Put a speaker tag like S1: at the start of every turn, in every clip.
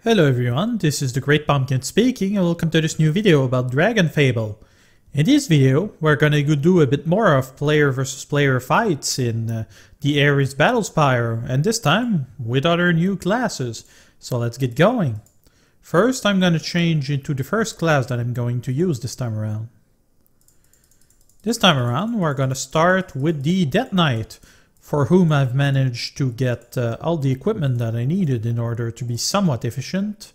S1: Hello everyone, this is the Great Pumpkin speaking and welcome to this new video about Dragonfable. In this video, we're gonna do a bit more of player versus player fights in the Aeris Battlespire, and this time with other new classes. So let's get going. First, I'm gonna change into the first class that I'm going to use this time around. This time around, we're gonna start with the DeathKnight, for whom I've managed to get all the equipment that I needed in order to be somewhat efficient.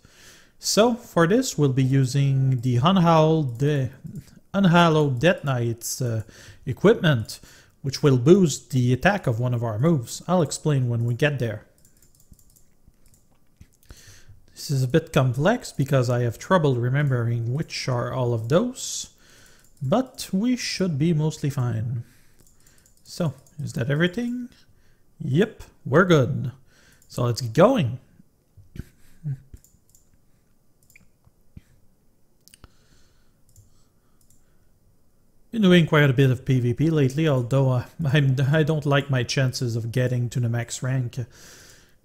S1: So for this we'll be using the Unhallowed DeathKnight's equipment, which will boost the attack of one of our moves. I'll explain when we get there. This is a bit complex because I have trouble remembering which are all of those, but we should be mostly fine. So, is that everything? Yep, we're good. So let's get going. Been doing quite a bit of PvP lately, although I don't like my chances of getting to the max rank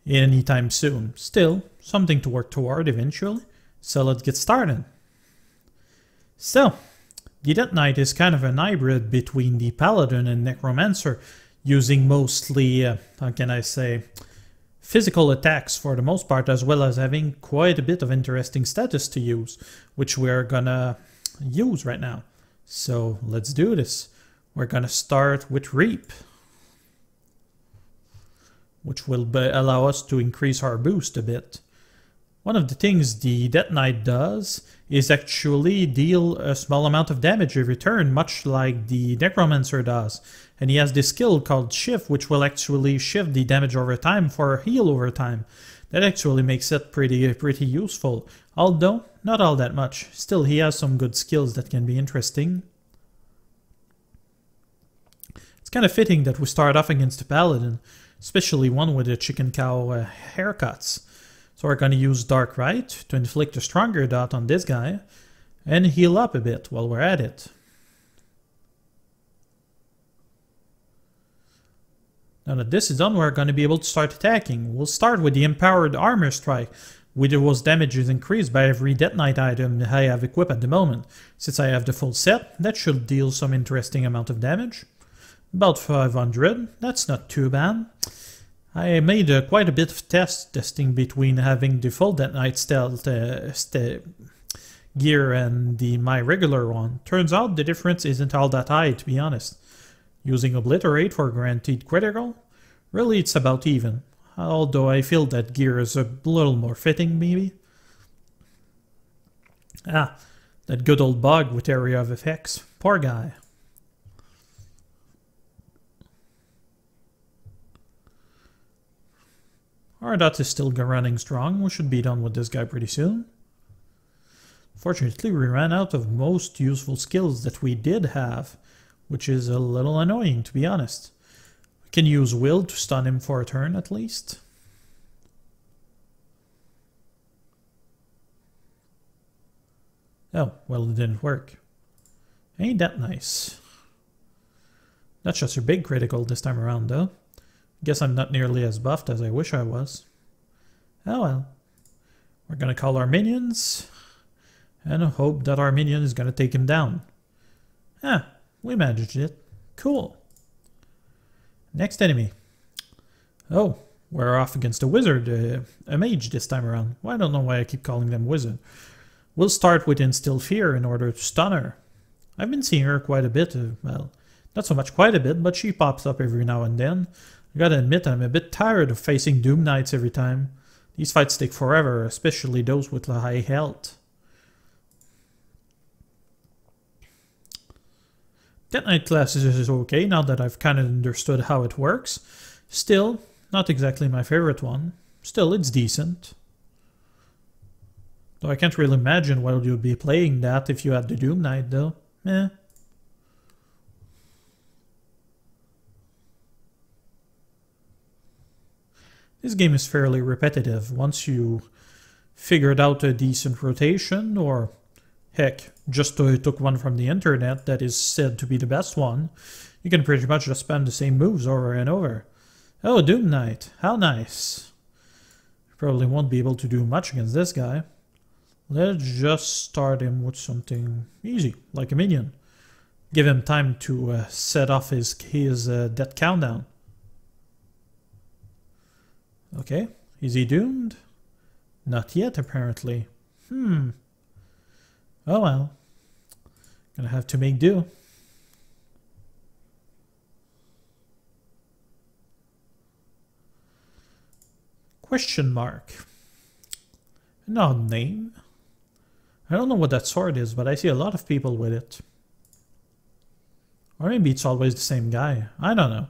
S1: anytime soon. Still, something to work toward eventually. So let's get started. So, the DeathKnight is kind of an hybrid between the Paladin and Necromancer, using mostly, how can I say, physical attacks for the most part, as well as having quite a bit of interesting status to use, which we're gonna use right now. So let's do this. We're gonna start with Reap, which will allow us to increase our boost a bit. One of the things the DeathKnight does is actually deal a small amount of damage every turn, much like the Necromancer does. And he has this skill called Shift, which will actually shift the damage over time for heal over time. That actually makes it pretty useful, although not all that much. Still, he has some good skills that can be interesting. It's kind of fitting that we start off against the Paladin, especially one with the chicken cow haircuts. So we're going to use Dark Right to inflict a stronger dot on this guy and heal up a bit while we're at it. Now that this is done, we're going to be able to start attacking. We'll start with the Empowered Armor Strike, whose damage is increased by every DeathKnight item I have equipped at the moment. Since I have the full set, that should deal some interesting amount of damage. About 500, that's not too bad. I made quite a bit of testing between having the full DeathKnight stealth gear and my regular one. Turns out the difference isn't all that high, to be honest. Using Obliterate for guaranteed critical, really it's about even. Although I feel that gear is a little more fitting, maybe. Ah, that good old bug with area of effects. Poor guy. Our dot is still running strong. We should be done with this guy pretty soon. Fortunately, we ran out of most useful skills that we did have, which is a little annoying, to be honest. We can use Will to stun him for a turn at least. Oh, well, it didn't work. Ain't that nice. That's just a big critical this time around, though. Guess I'm not nearly as buffed as I wish I was. Oh well. We're gonna call our minions and hope that our minion is gonna take him down. Ah, we managed it. Cool. Next enemy. Oh, we're off against a wizard, a mage this time around. Well, I don't know why I keep calling them wizard. We'll start with Instill Fear in order to stun her. I've been seeing her quite a bit, well, not so much quite a bit, but she pops up every now and then. I gotta admit, I'm a bit tired of facing Doom Knights every time. These fights take forever, especially those with high health. DeathKnight class is okay now that I've kind of understood how it works. Still, not exactly my favorite one. Still, it's decent. Though I can't really imagine why you'd be playing that if you had the Doom Knight, though. Eh. This game is fairly repetitive. Once you figured out a decent rotation, or heck, just took one from the internet that is said to be the best one, you can pretty much just spam the same moves over and over. Oh, Doom Knight, how nice. Probably won't be able to do much against this guy. Let's just start him with something easy, like a minion. Give him time to set off his death countdown. Okay, is he doomed? Not yet, apparently. Oh well. Gonna have to make do. Question mark. An odd name. I don't know what that sword is, but I see a lot of people with it. Or maybe it's always the same guy. I don't know.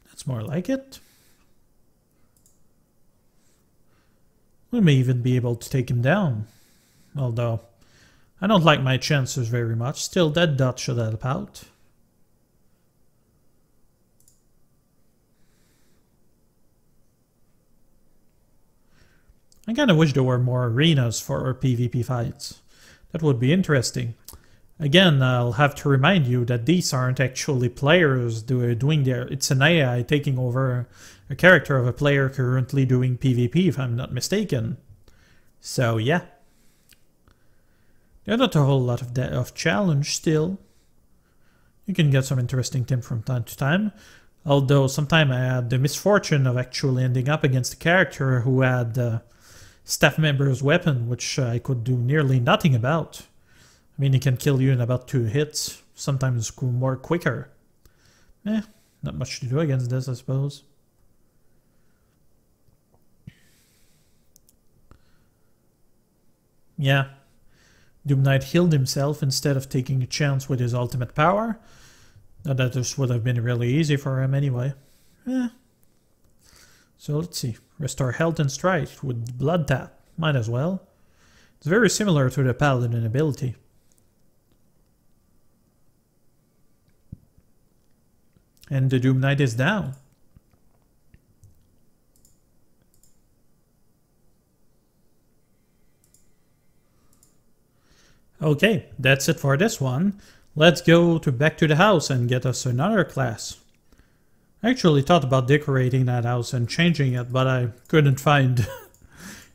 S1: That's more like it. We may even be able to take him down. Although, I don't like my chances very much. Still, that dot should help out. I kinda wish there were more arenas for our PvP fights. That would be interesting. Again, I'll have to remind you that these aren't actually players doing their... It's an AI taking over a character of a player currently doing PvP, if I'm not mistaken. So, yeah. There's not a whole lot of challenge still. You can get some interesting tips from time to time. Although, sometimes I had the misfortune of actually ending up against a character who had staff member's weapon, which I could do nearly nothing about. I mean, he can kill you in about 2 hits, sometimes more quicker. Not much to do against this, I suppose. Yeah, DeathKnight healed himself instead of taking a chance with his ultimate power. Now that just would have been really easy for him anyway. So let's see. Restore health and strike with blood tap. Might as well. It's very similar to the Paladin ability. And the DeathKnight is down. Okay, that's it for this one. Let's go back to the house and get us another class. I actually thought about decorating that house and changing it, but I couldn't find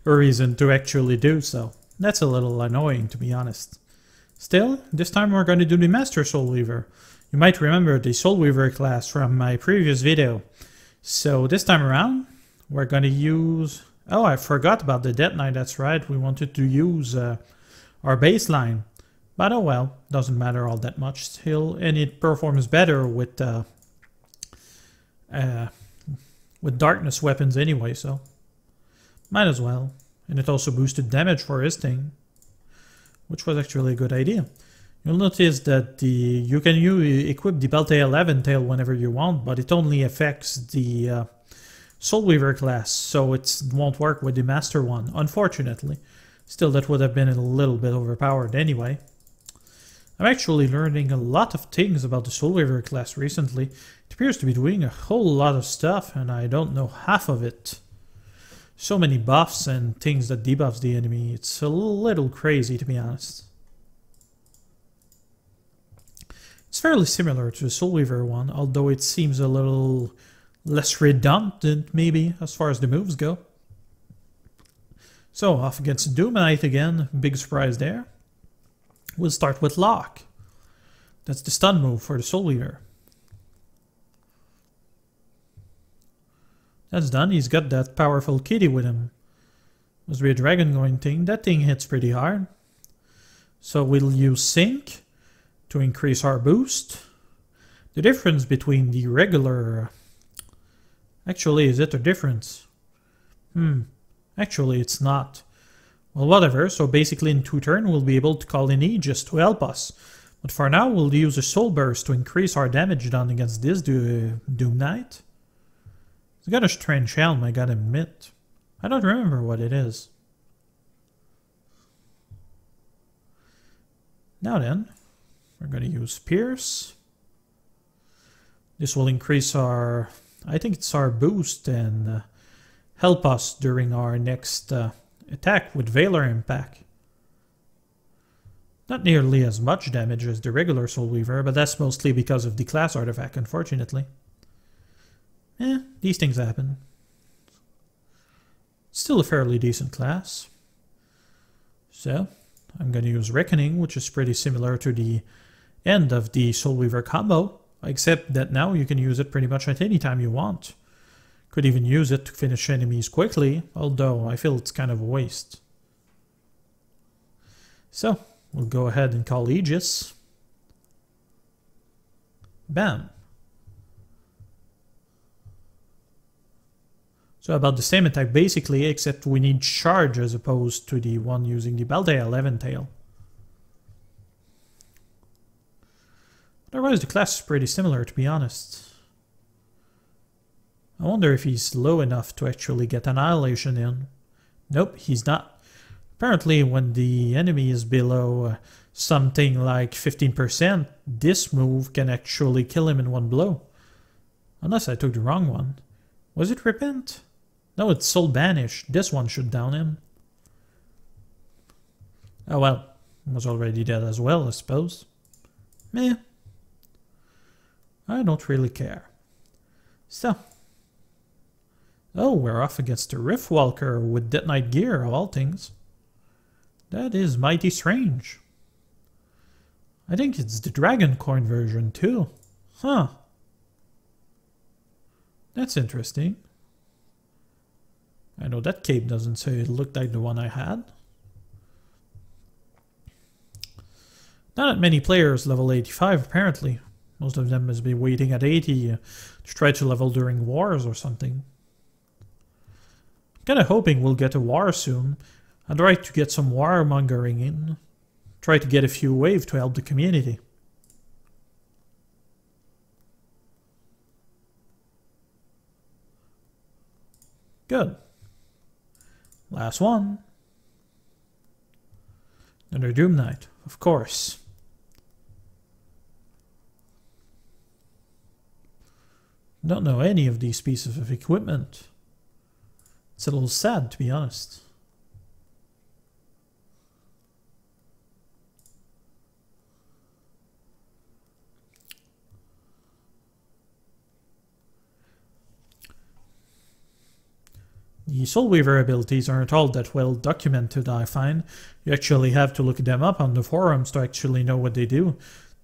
S1: a reason to actually do so. That's a little annoying, to be honest. Still, this time we're going to do the Master Soulweaver. You might remember the Soulweaver class from my previous video. So this time around, we're going to use... Oh, I forgot about the DeathKnight, that's right. We wanted to use our baseline. But oh well, doesn't matter all that much still. And it performs better with darkness weapons anyway, so might as well. And it also boosted damage for his thing, which was actually a good idea. You'll notice that you can equip the Beltail 11 tail whenever you want, but it only affects the Soulweaver class, so it won't work with the Master one, unfortunately. Still, that would have been a little bit overpowered anyway. I'm actually learning a lot of things about the Soulweaver class recently. It appears to be doing a whole lot of stuff, and I don't know half of it. So many buffs and things that debuffs the enemy. It's a little crazy, to be honest. It's fairly similar to the Soulweaver one, although it seems a little less redundant, maybe, as far as the moves go. So, off against DeathKnight again. Big surprise there. We'll start with Lock. That's the stun move for the Soulweaver. That's done. He's got that powerful kitty with him. Must be a dragon going thing. That thing hits pretty hard. So we'll use Sync to increase our boost. The difference between the regular... Actually, is it a difference? Actually, it's not. Well, whatever. So basically in 2 turns, we'll be able to call in Aegis to help us. But for now, we'll use a Soul Burst to increase our damage done against this DeathKnight. It's got a strange helm, I gotta admit. I don't remember what it is. Now then, we're gonna use Pierce. This will increase our... I think it's our boost and help us during our next attack with Valor Impact. Not nearly as much damage as the regular Soulweaver, but that's mostly because of the class artifact, unfortunately. These things happen. Still a fairly decent class. So, I'm going to use Reckoning, which is pretty similar to the end of the Soulweaver combo, except that now you can use it pretty much at any time you want. Could even use it to finish enemies quickly, although I feel it's kind of a waste. So, we'll go ahead and call Aegis. Bam. So about the same attack basically, except we need charge as opposed to the one using the Baldea 11 tail. Otherwise the class is pretty similar, to be honest. I wonder if he's low enough to actually get Annihilation in. Nope, he's not. Apparently when the enemy is below something like 15%, this move can actually kill him in one blow. Unless I took the wrong one. Was it Repent? No, it's Soul Banish. This one should down him. Oh well, was already dead as well, I suppose. Meh. I don't really care. So. Oh, we're off against a Riftwalker with DeathKnight gear, of all things. That is mighty strange. I think it's the Dragon Coin version too. Huh. That's interesting. I know that cape doesn't say it looked like the one I had. Not that many players level 85 apparently. Most of them must be waiting at 80 to try to level during wars or something. Kinda hoping we'll get a war soon. I'd like to get some warmongering in. Try to get a few wave to help the community. Good. Last one. Another Doom Knight, of course. Don't know any of these pieces of equipment. It's a little sad, to be honest. The Soulweaver abilities aren't all that well documented, I find. You actually have to look them up on the forums to actually know what they do.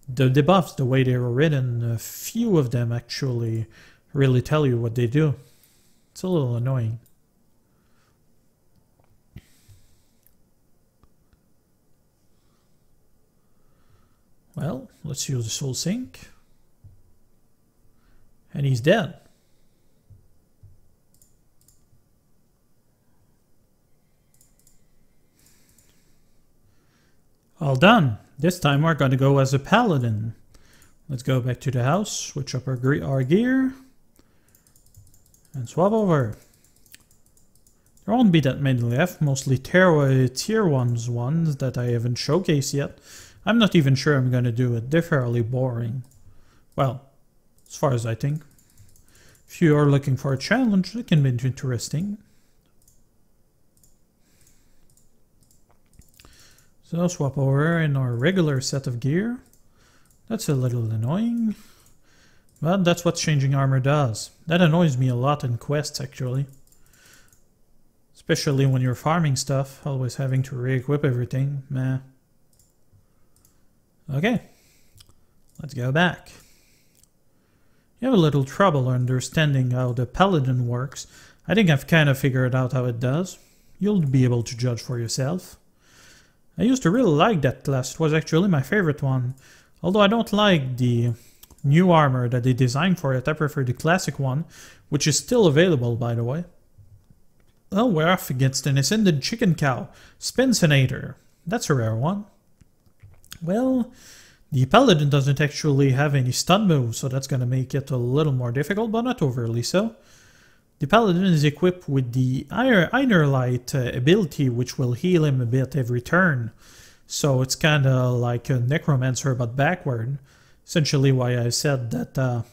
S1: The debuffs, the way they were written, a few of them actually really tell you what they do. It's a little annoying. Well, let's use the Soul Sink. And he's dead. All done. This time we're going to go as a Paladin. Let's go back to the house, switch up our gear, and swap over. There won't be that many left, mostly tier 1s ones that I haven't showcased yet. I'm not even sure I'm going to do it. They're fairly boring. Well, as far as I think. If you are looking for a challenge, it can be interesting. So swap over in our regular set of gear. That's a little annoying. But that's what changing armor does. That annoys me a lot in quests actually. Especially when you're farming stuff, always having to re-equip everything. Meh. Okay. Let's go back. You have a little trouble understanding how the Paladin works. I think I've kind of figured out how it does. You'll be able to judge for yourself. I used to really like that class. It was actually my favorite one. Although I don't like the new armor that they designed for it. I prefer the classic one, which is still available, by the way. Oh, we're off against an Ascended Chicken Cow. Spincinator. That's a rare one. Well, the Paladin doesn't actually have any stun moves, so that's going to make it a little more difficult, but not overly so. The Paladin is equipped with the Inner Light ability, which will heal him a bit every turn. So it's kind of like a Necromancer, but backward. Essentially why I said that the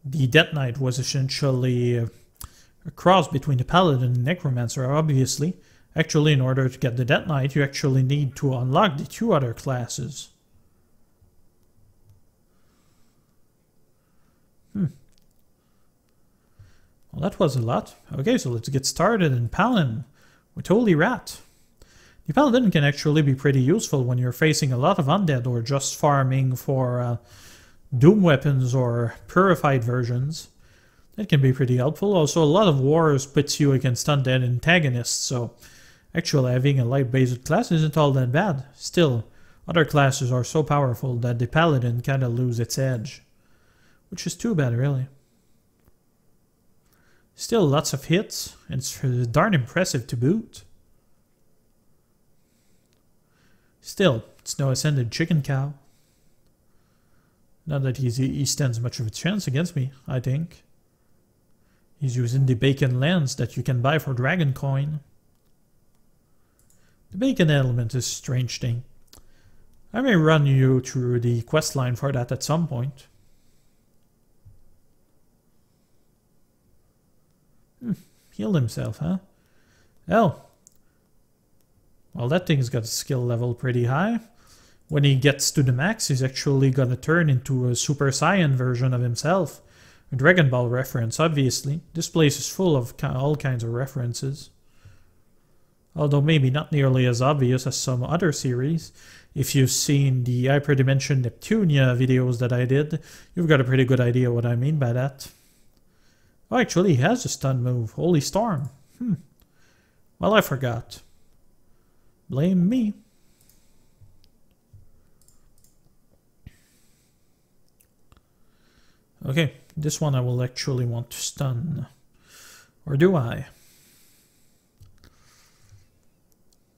S1: DeathKnight was essentially a cross between the Paladin and Necromancer, obviously. Actually, in order to get the DeathKnight, you actually need to unlock the 2 other classes. Well, that was a lot. Okay, so let's get started in Paladin with Holy Rat. The Paladin can actually be pretty useful when you're facing a lot of undead or just farming for doom weapons or purified versions. That can be pretty helpful. Also, a lot of wars puts you against undead antagonists, so actually having a light-based class isn't all that bad. Still, other classes are so powerful that the Paladin kinda lose its edge. Which is too bad, really. Still, lots of hits, and it's darn impressive to boot. Still, it's no ascended chicken cow. Not that he stands much of a chance against me, I think. He's using the bacon lens that you can buy for dragon coin. The bacon element is a strange thing. I may run you through the questline for that at some point. Healed himself, huh? Oh. Well, that thing's got a skill level pretty high. When he gets to the max, he's actually gonna turn into a Super Saiyan version of himself. A Dragon Ball reference, obviously. This place is full of all kinds of references. Although maybe not nearly as obvious as some other series. If you've seen the Hyperdimension Neptunia videos that I did, you've got a pretty good idea what I mean by that. Oh, actually, he has a stun move. Holy Storm. Well, I forgot. Blame me. Okay, this one I will actually want to stun. Or do I?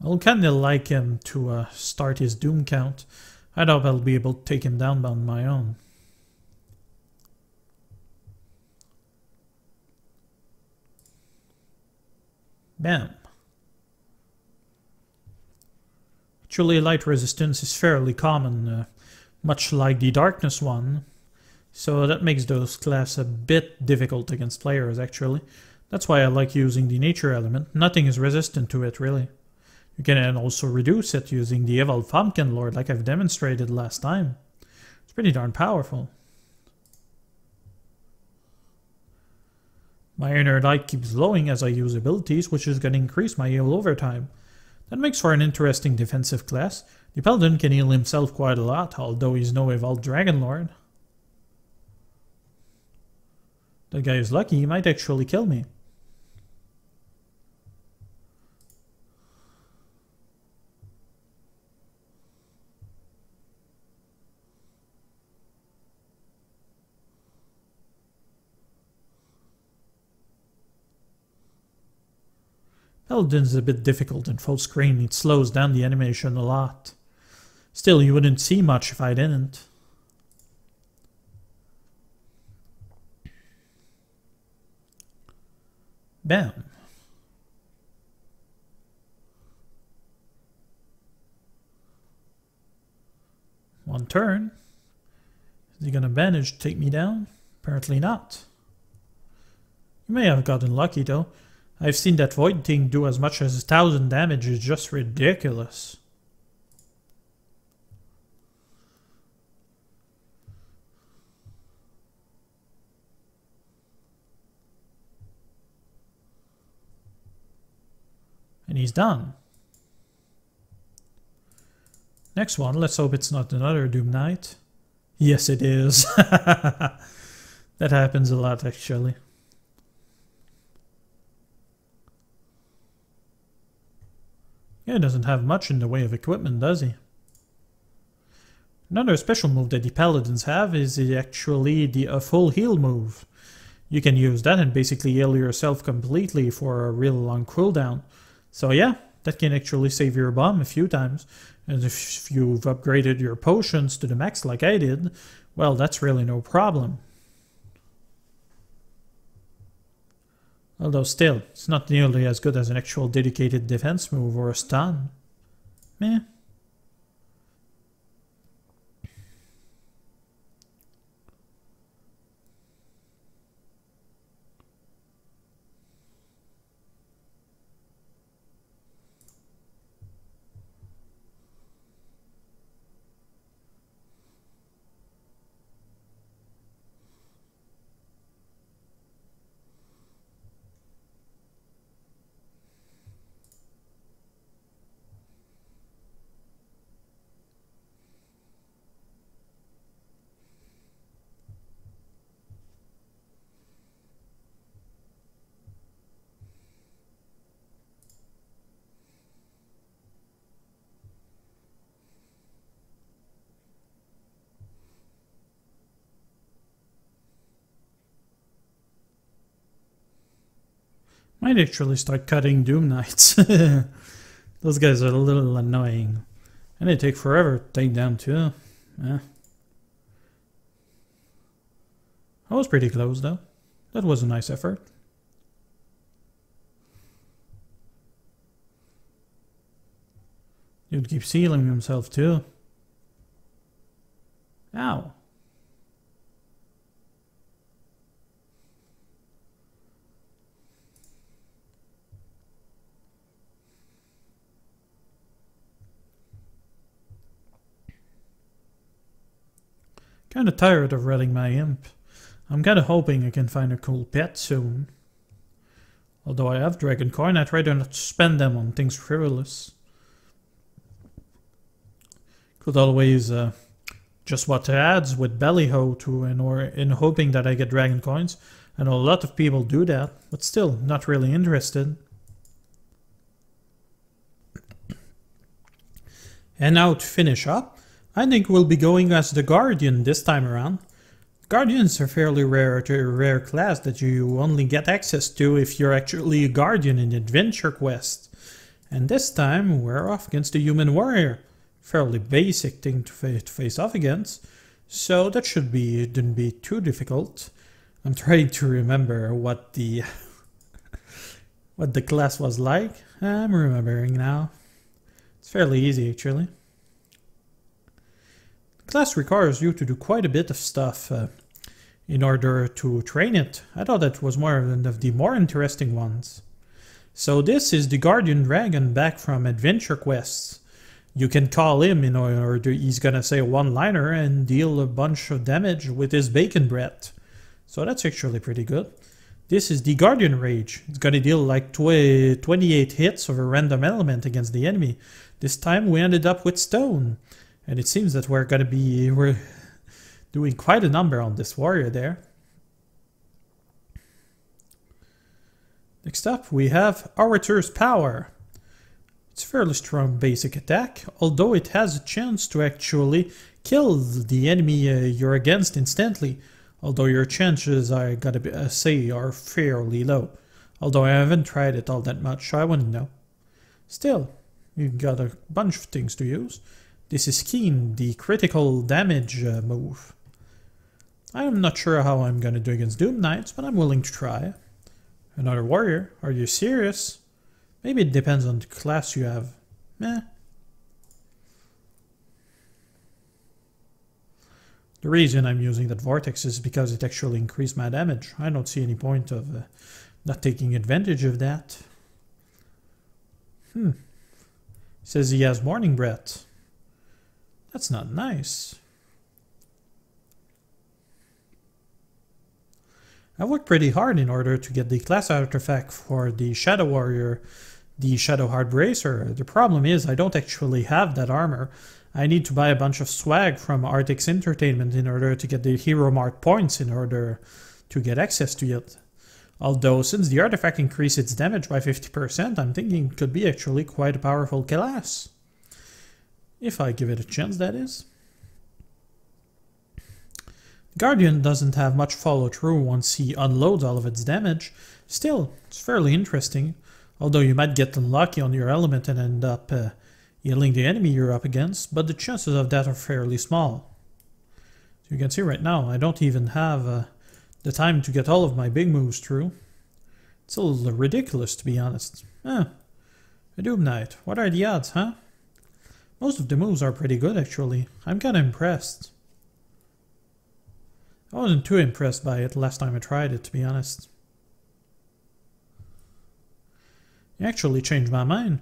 S1: I'll kinda like him to start his doom count. I doubt I'll be able to take him down on my own. Bam. Actually, light resistance is fairly common, much like the darkness one. So that makes those classes a bit difficult against players, actually. That's why I like using the nature element. Nothing is resistant to it, really. You can also reduce it using the Evolved Pumpkin Lord, like I've demonstrated last time. It's pretty darn powerful. My inner light keeps glowing as I use abilities, which is going to increase my heal over time. That makes for an interesting defensive class. The Paladin can heal himself quite a lot, although he's no Evolved Dragon Lord. That guy is lucky, he might actually kill me. Paladin's a bit difficult in full screen, it slows down the animation a lot. Still, you wouldn't see much if I didn't. Bam. One turn. Is he gonna manage to take me down? Apparently not. You may have gotten lucky though. I've seen that void thing do as much as 1,000 damage, it's just ridiculous. And he's done. Next one, let's hope it's not another Doom Knight. Yes, it is. That happens a lot, actually. Yeah, he doesn't have much in the way of equipment, does he? Another special move that the Paladins have is actually the full heal move. You can use that and basically heal yourself completely for a real long cooldown. So yeah, that can actually save your bomb a few times. And if you've upgraded your potions to the max like I did, well, that's really no problem. Although still, it's not nearly as good as an actual dedicated defense move or a stun. Meh. Might actually start cutting Doom Knights. Those guys are a little annoying. And they take forever to take down too. Yeah. That was pretty close though. That was a nice effort. Dude keeps healing himself too. Ow. Kinda tired of running my imp. I'm kinda hoping I can find a cool pet soon. Although I have Dragon Coin, I try to not spend them on things frivolous. Could always just what ads with Bellyho to in hoping that I get Dragon Coins. I know a lot of people do that, but still not really interested. And now to finish up, I think we'll be going as the Guardian this time around. Guardians are fairly rare class that you only get access to if you're actually a Guardian in Adventure Quest. And this time we're off against the Human Warrior. Fairly basic thing to face off against, so that shouldn't be too difficult. I'm trying to remember what the what the class was like. I'm remembering now. It's fairly easy actually. The class requires you to do quite a bit of stuff in order to train it. I thought that was one of the more interesting ones. So this is the Guardian Dragon back from Adventure Quests. You can call him in order, he's gonna say a one-liner and deal a bunch of damage with his bacon breath. So that's actually pretty good. This is the Guardian Rage. It's gonna deal like 28 hits of a random element against the enemy. This time we ended up with stone. And it seems that we're doing quite a number on this warrior there. Next up we have Orator's Power. It's a fairly strong basic attack, although it has a chance to actually kill the enemy you're against instantly, although your chances I gotta say are fairly low. Although I haven't tried it all that much, so I wouldn't know. Still, you've got a bunch of things to use. This is Keen, the critical damage move. I'm not sure how I'm gonna do against Doom Knights, but I'm willing to try. Another warrior? Are you serious? Maybe it depends on the class you have. Meh. The reason I'm using that vortex is because it actually increased my damage. I don't see any point of not taking advantage of that. It says he has Morning Breath. That's not nice. I worked pretty hard in order to get the class artifact for the Shadow Warrior, the Shadow Heart Bracer. The problem is I don't actually have that armor. I need to buy a bunch of swag from Arctic's Entertainment in order to get the Hero Mart points in order to get access to it. Although since the artifact increased its damage by 50%, I'm thinking it could be actually quite a powerful class. If I give it a chance, that is. Guardian doesn't have much follow through once he unloads all of its damage. Still, it's fairly interesting, although you might get unlucky on your element and end up healing the enemy you're up against, but the chances of that are fairly small. So you can see right now, I don't even have the time to get all of my big moves through. It's a little ridiculous, to be honest. A Doom Knight, what are the odds, huh? Most of the moves are pretty good, actually. I'm kinda impressed. I wasn't too impressed by it last time I tried it, to be honest. I actually changed my mind.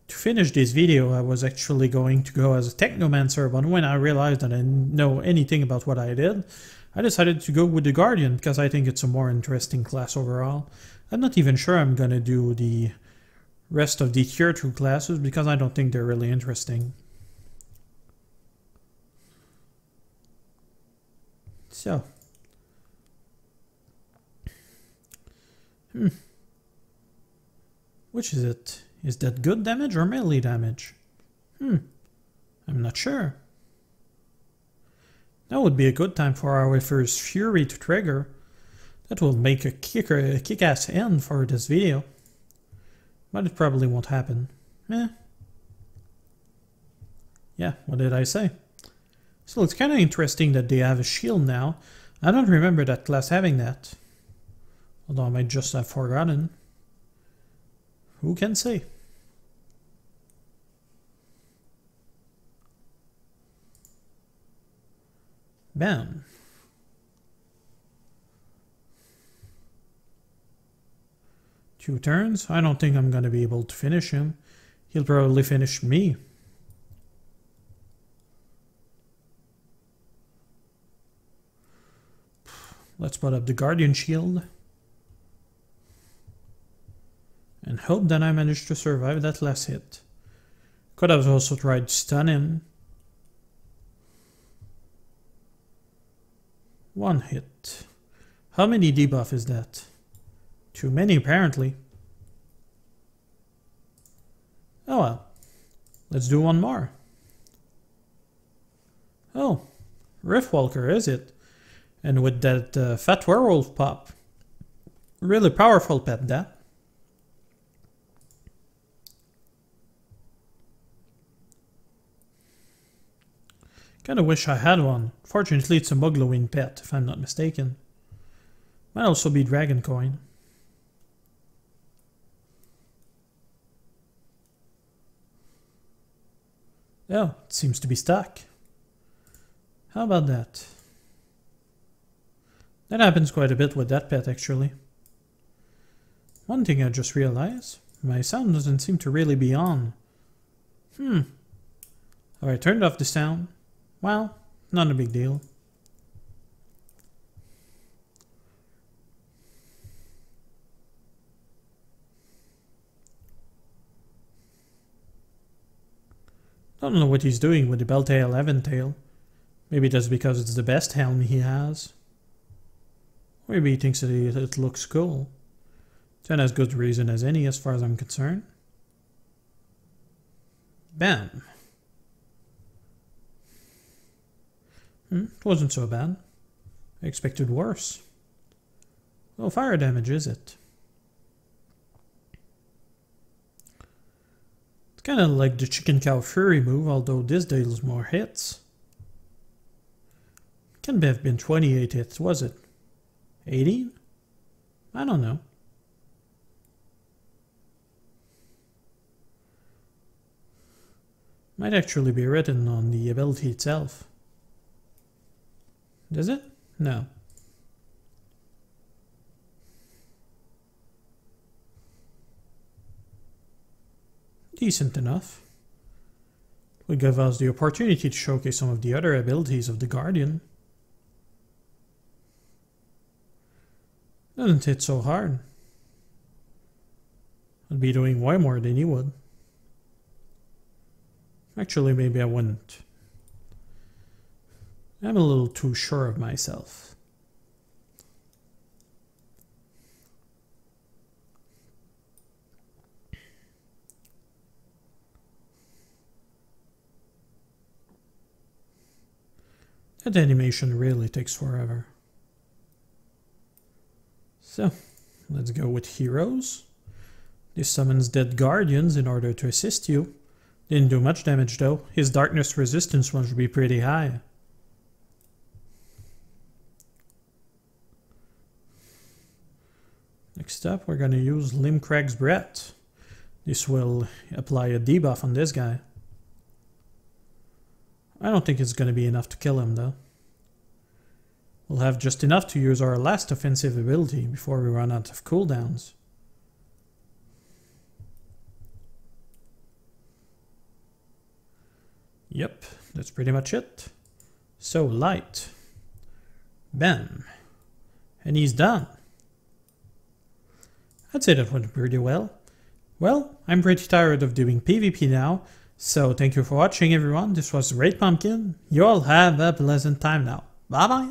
S1: To finish this video, I was actually going to go as a Technomancer, but when I realized that I didn't know anything about what I did, I decided to go with the Guardian, because I think it's a more interesting class overall. I'm not even sure I'm gonna do the rest of the tier 2 classes, because I don't think they're really interesting. So. Which is it? Is that good damage or melee damage? I'm not sure. That would be a good time for our first Fury to trigger. That will make a kick-ass end for this video. But it probably won't happen. Eh. Yeah, what did I say? So it's kind of interesting that they have a shield now. I don't remember that class having that. Although I might just have forgotten. Who can say? Bam. Two turns. I don't think I'm going to be able to finish him. He'll probably finish me. Let's put up the Guardian shield. And hope that I manage to survive that last hit. Could have also tried to stun him. One hit. How many debuff is that? Too many, apparently. Oh well. Let's do one more. Oh, Riftwalker, is it? And with that fat werewolf pop. Really powerful pet, that. Kinda wish I had one. Fortunately, it's a Mugloween pet, if I'm not mistaken. Might also be Dragon Coin. Oh, it seems to be stuck. How about that? That happens quite a bit with that pet, actually. One thing I just realized, my sound doesn't seem to really be on. Alright, turned off the sound. Well, not a big deal. Don't know what he's doing with the Belltail Eventail. Maybe that's because it's the best helm he has. Maybe he thinks that it looks cool. It's as good reason as any as far as I'm concerned. Bam. It wasn't so bad. I expected worse. Well, fire damage, is it? It's kind of like the Chicken Cow Fury move, although this deals more hits. Can't have been 28 hits, was it? 18? I don't know. Might actually be written on the ability itself. Does it? No. Decent enough. It will give us the opportunity to showcase some of the other abilities of the Guardian. Doesn't hit so hard. I'd be doing way more than you would. Actually, maybe I wouldn't. I'm a little too sure of myself. That animation really takes forever. So, let's go with heroes. This summons dead guardians in order to assist you. Didn't do much damage though. His darkness resistance must be pretty high. Next up, we're gonna use Limcrag's Breath. This will apply a debuff on this guy. I don't think it's gonna be enough to kill him though. We'll have just enough to use our last offensive ability before we run out of cooldowns. Yep, that's pretty much it. So light. Bam. And he's done. I'd say that went pretty well. Well, I'm pretty tired of doing PvP now, so thank you for watching everyone. This was Red Pumpkin. You all have a pleasant time now. Bye bye.